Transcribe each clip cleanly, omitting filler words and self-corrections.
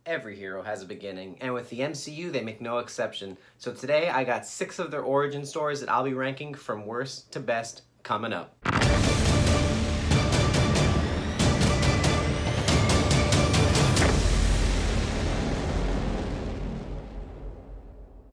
Every hero has a beginning, and with the MCU, they make no exception. So today, I got 6 of their origin stories that I'll be ranking from worst to best coming up.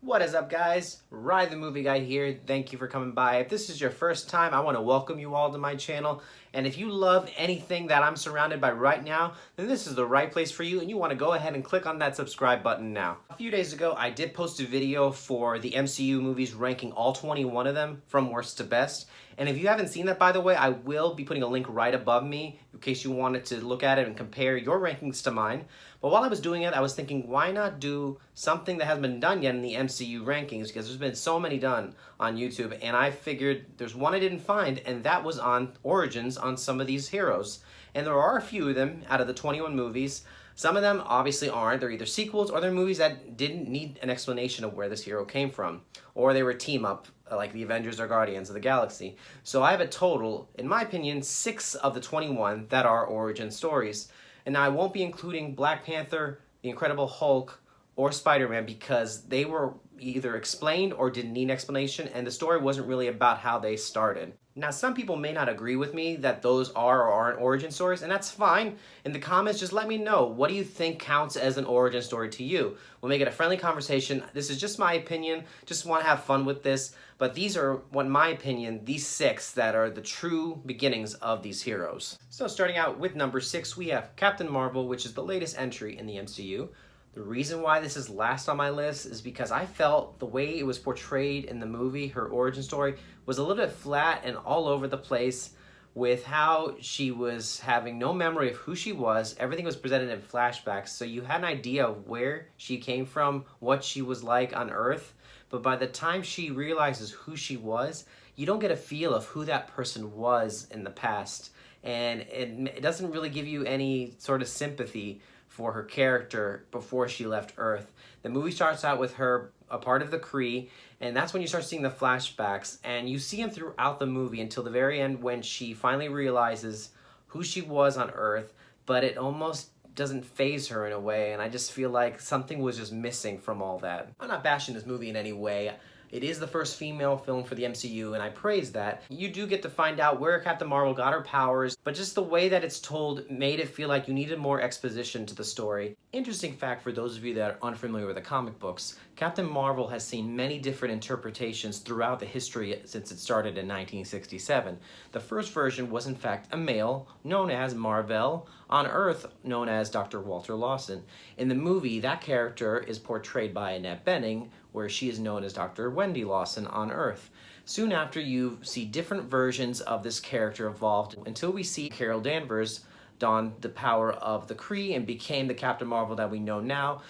What is up, guys? Rye the Movie Guy here. Thank you for coming by. If this is your first time, I want to welcome you all to my channel. And if you love anything that I'm surrounded by right now, then this is the right place for you, and you want to go ahead and click on that subscribe button now. A few days ago, I did post a video for the MCU movies, ranking all 21 of them from worst to best. And if you haven't seen that, by the way, I will be putting a link right above me in case you wanted to look at it and compare your rankings to mine. But while I was doing it, I was thinking, why not do something that hasn't been done yet in the MCU rankings? Because there's been so many done on YouTube, and I figured there's one I didn't find, and that was on origins on some of these heroes. And there are a few of them out of the 21 movies. Some of them obviously aren't. They're either sequels or they're movies that didn't need an explanation of where this hero came from. Or they were a team up, like the Avengers or Guardians of the Galaxy. So I have a total, in my opinion, 6 of the 21 that are origin stories. And now I won't be including Black Panther, the Incredible Hulk, or Spider-Man because they were either explained or didn't need an explanation, and the story wasn't really about how they started. Now, some people may not agree with me that those are or aren't origin stories, and that's fine. In the comments, just let me know. What do you think counts as an origin story to you? We'll make it a friendly conversation. This is just my opinion. Just want to have fun with this. But these are, in my opinion, these 6 that are the true beginnings of these heroes. So starting out with number 6, we have Captain Marvel, which is the latest entry in the MCU. The reason why this is last on my list is because I felt the way it was portrayed in the movie, her origin story, was a little bit flat and all over the place with how she was having no memory of who she was. Everything was presented in flashbacks, so you had an idea of where she came from, what she was like on Earth, but by the time she realizes who she was, you don't get a feel of who that person was in the past, and it doesn't really give you any sort of sympathy for her character before she left Earth. The movie starts out with her a part of the Kree, and that's when you start seeing the flashbacks, and you see them throughout the movie until the very end when she finally realizes who she was on Earth, but it almost doesn't faze her in a way, and I just feel like something was just missing from all that. I'm not bashing this movie in any way. It is the first female film for the MCU, and I praise that. You do get to find out where Captain Marvel got her powers, but just the way that it's told made it feel like you needed more exposition to the story. Interesting fact for those of you that are unfamiliar with the comic books, Captain Marvel has seen many different interpretations throughout the history since it started in 1967. The first version was in fact a male known as Mar-Vell, on Earth known as Dr. Walter Lawson. In the movie, that character is portrayed by Annette Bening, where she is known as Dr. Wendy Lawson on Earth. Soon after, you see different versions of this character evolved until we see Carol Danvers don the power of the Kree and became the Captain Marvel that we know now,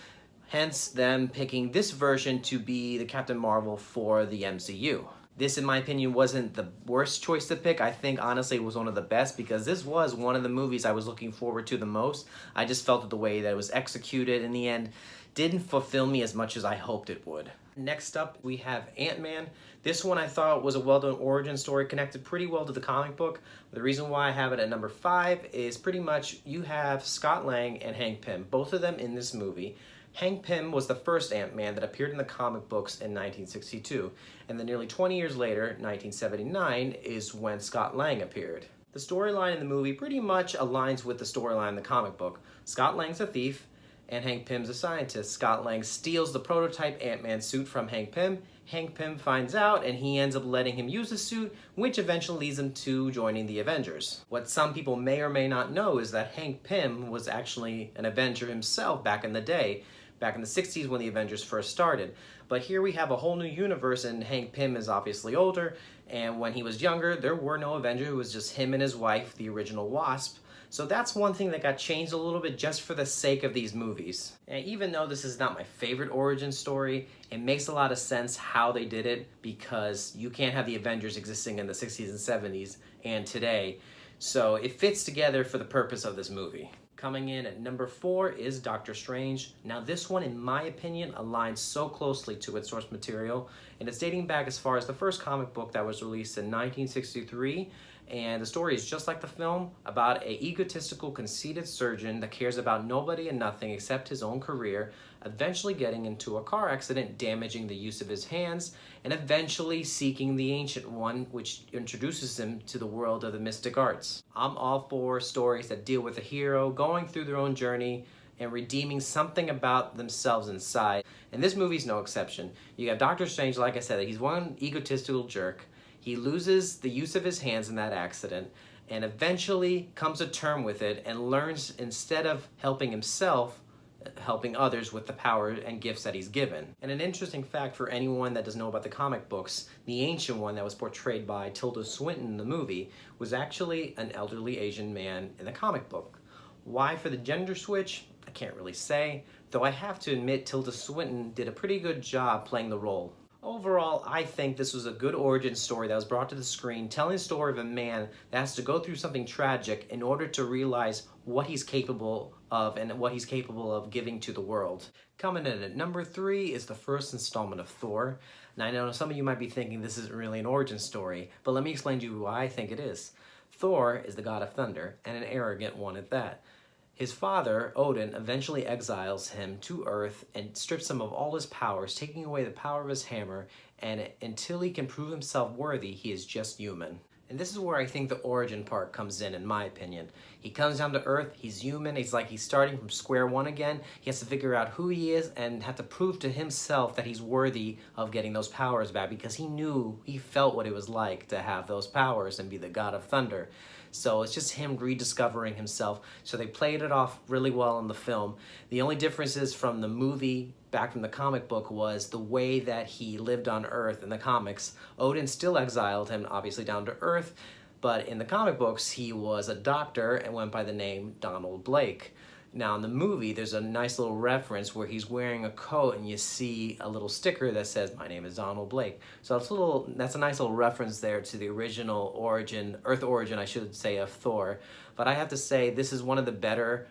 hence them picking this version to be the Captain Marvel for the MCU. This, in my opinion, wasn't the worst choice to pick. I think, honestly, it was one of the best because this was one of the movies I was looking forward to the most. I just felt that the way that it was executed in the end didn't fulfill me as much as I hoped it would. Next up, we have Ant-Man. This one I thought was a well-done origin story, connected pretty well to the comic book. The reason why I have it at number 5 is pretty much you have Scott Lang and Hank Pym, both of them in this movie. Hank Pym was the first Ant-Man that appeared in the comic books in 1962, and then nearly 20 years later, 1979, is when Scott Lang appeared. The storyline in the movie pretty much aligns with the storyline in the comic book. Scott Lang's a thief, and Hank Pym's a scientist. Scott Lang steals the prototype Ant-Man suit from Hank Pym. Hank Pym finds out, and he ends up letting him use the suit, which eventually leads him to joining the Avengers. What some people may or may not know is that Hank Pym was actually an Avenger himself back in the day, back in the 60s when the Avengers first started. But here we have a whole new universe, and Hank Pym is obviously older, and when he was younger, there were no Avengers. It was just him and his wife, the original Wasp. So that's one thing that got changed a little bit just for the sake of these movies. And even though this is not my favorite origin story, it makes a lot of sense how they did it because you can't have the Avengers existing in the 60s and 70s and today. So it fits together for the purpose of this movie. Coming in at number 4 is Doctor Strange. Now this one, in my opinion, aligns so closely to its source material, and it's dating back as far as the first comic book that was released in 1963, And the story is just like the film, about an egotistical, conceited surgeon that cares about nobody and nothing except his own career, eventually getting into a car accident, damaging the use of his hands, and eventually seeking the Ancient One, which introduces him to the world of the mystic arts. I'm all for stories that deal with a hero going through their own journey and redeeming something about themselves inside. And this movie's no exception. You have Doctor Strange, like I said, he's one egotistical jerk. He loses the use of his hands in that accident and eventually comes to terms with it and learns, instead of helping himself, helping others with the power and gifts that he's given. And an interesting fact for anyone that doesn't know about the comic books, the Ancient One that was portrayed by Tilda Swinton in the movie was actually an elderly Asian man in the comic book. Why for the gender switch? I can't really say, though I have to admit Tilda Swinton did a pretty good job playing the role. Overall, I think this was a good origin story that was brought to the screen, telling the story of a man that has to go through something tragic in order to realize what he's capable of and what he's capable of giving to the world. Coming in at number 3 is the first installment of Thor. Now I know some of you might be thinking this isn't really an origin story, but let me explain to you why I think it is. Thor is the god of thunder, and an arrogant one at that. His father, Odin, eventually exiles him to Earth and strips him of all his powers, taking away the power of his hammer, and until he can prove himself worthy, he is just human. And this is where I think the origin part comes in my opinion. He comes down to Earth, he's human, he's like he's starting from square one again. He has to figure out who he is and have to prove to himself that he's worthy of getting those powers back, because he felt what it was like to have those powers and be the god of thunder. So it's just him rediscovering himself. So they played it off really well in the film. The only differences from the movie back from the comic book was the way that he lived on Earth in the comics. Odin still exiled him, obviously, down to Earth, but in the comic books, he was a doctor and went by the name Donald Blake. Now in the movie, there's a nice little reference where he's wearing a coat and you see a little sticker that says, "My name is Donald Blake." So that's a nice little reference there to the original origin, Earth origin, I should say, of Thor. But I have to say, this is one of the better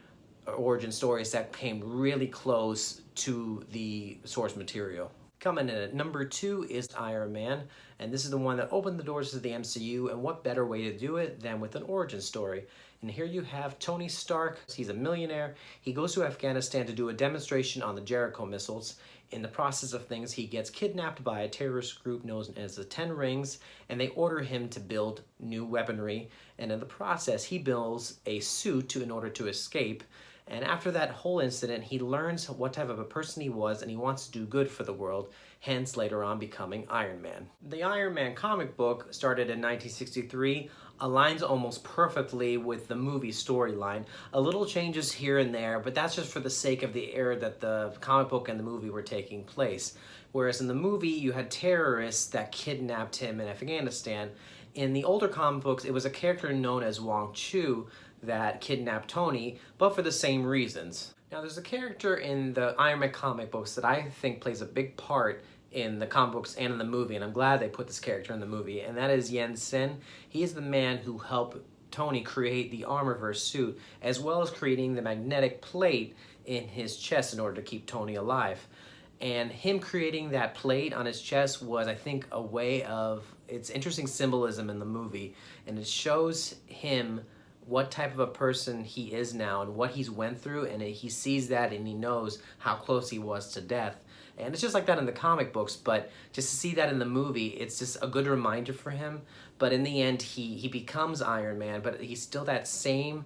origin stories that came really close to the source material. Coming in at number 2 is Iron Man, and this is the one that opened the doors to the MCU, and what better way to do it than with an origin story. And here you have Tony Stark. He's a millionaire. He goes to Afghanistan to do a demonstration on the Jericho missiles. In the process of things, he gets kidnapped by a terrorist group known as the Ten Rings, and they order him to build new weaponry. And in the process, he builds a suit in order to escape. And after that whole incident, he learns what type of a person he was, and he wants to do good for the world, hence later on becoming Iron Man. The Iron Man comic book, started in 1963, aligns almost perfectly with the movie storyline. A little changes here and there, but that's just for the sake of the era that the comic book and the movie were taking place. Whereas in the movie, you had terrorists that kidnapped him in Afghanistan. In the older comic books, it was a character known as Wong Chu that kidnapped Tony, but for the same reasons. Now there's a character in the Iron Man comic books that I think plays a big part in the comic books and in the movie, and I'm glad they put this character in the movie, and that is Yen Sin. He is the man who helped Tony create the Armorverse suit, as well as creating the magnetic plate in his chest in order to keep Tony alive. And him creating that plate on his chest was, I think, a way of, it's interesting symbolism in the movie, and it shows him what type of a person he is now and what he's went through, and he sees that and he knows how close he was to death. And it's just like that in the comic books, but just to see that in the movie, it's just a good reminder for him. But in the end, he becomes Iron Man, but he's still that same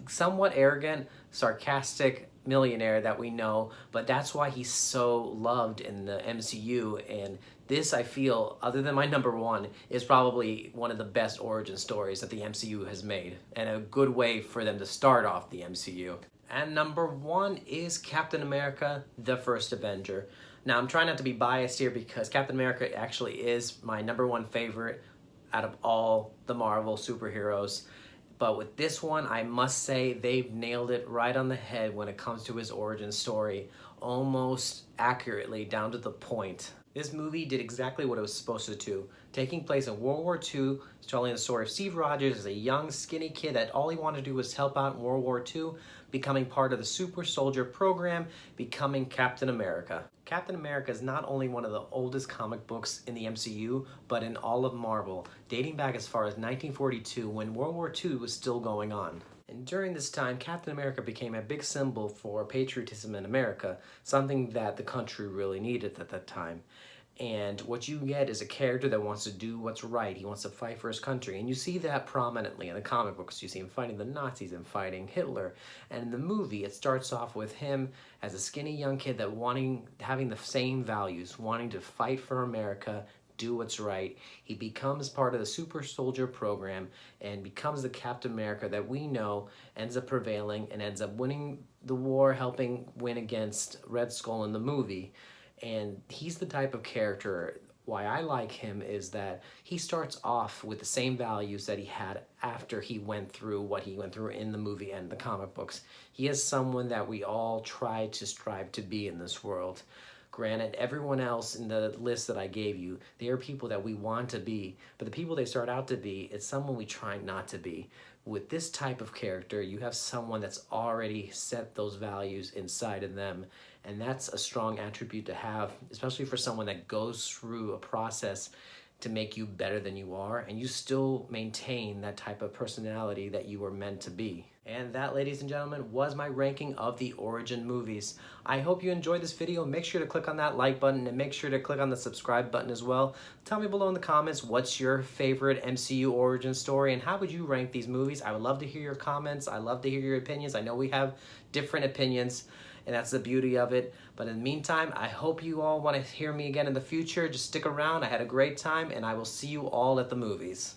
somewhat arrogant, sarcastic millionaire that we know, but that's why he's so loved in the MCU. And this, I feel, other than my number 1, is probably one of the best origin stories that the MCU has made, and a good way for them to start off the MCU. And number 1 is Captain America, the First Avenger. Now, I'm trying not to be biased here because Captain America actually is my number 1 favorite out of all the Marvel superheroes. But with this one, I must say they've nailed it right on the head when it comes to his origin story, almost accurately down to the point. This movie did exactly what it was supposed to do. Taking place in World War II, telling the story of Steve Rogers as a young, skinny kid that all he wanted to do was help out in World War II, becoming part of the Super Soldier program, becoming Captain America. Captain America is not only one of the oldest comic books in the MCU, but in all of Marvel, dating back as far as 1942 when World War II was still going on. And during this time, Captain America became a big symbol for patriotism in America, something that the country really needed at that time. And what you get is a character that wants to do what's right. He wants to fight for his country. And you see that prominently in the comic books. You see him fighting the Nazis and fighting Hitler. And in the movie, it starts off with him as a skinny young kid that having the same values, wanting to fight for America, do what's right. He becomes part of the Super Soldier program and becomes the Captain America that we know, ends up prevailing and ends up winning the war, helping win against Red Skull in the movie. And he's the type of character, why I like him is that he starts off with the same values that he had after he went through what he went through in the movie and the comic books. He is someone that we all try to strive to be in this world. Granted, everyone else in the list that I gave you, they are people that we want to be, but the people they start out to be, it's someone we try not to be. With this type of character, you have someone that's already set those values inside of them, and that's a strong attribute to have, especially for someone that goes through a process to make you better than you are, and you still maintain that type of personality that you were meant to be. And that, ladies and gentlemen, was my ranking of the origin movies. I hope you enjoyed this video. Make sure to click on that like button and make sure to click on the subscribe button as well. Tell me below in the comments what's your favorite MCU origin story and how would you rank these movies. I would love to hear your comments. I love to hear your opinions. I know we have different opinions, and that's the beauty of it. But in the meantime, I hope you all want to hear me again in the future. Just stick around. I had a great time, and I will see you all at the movies.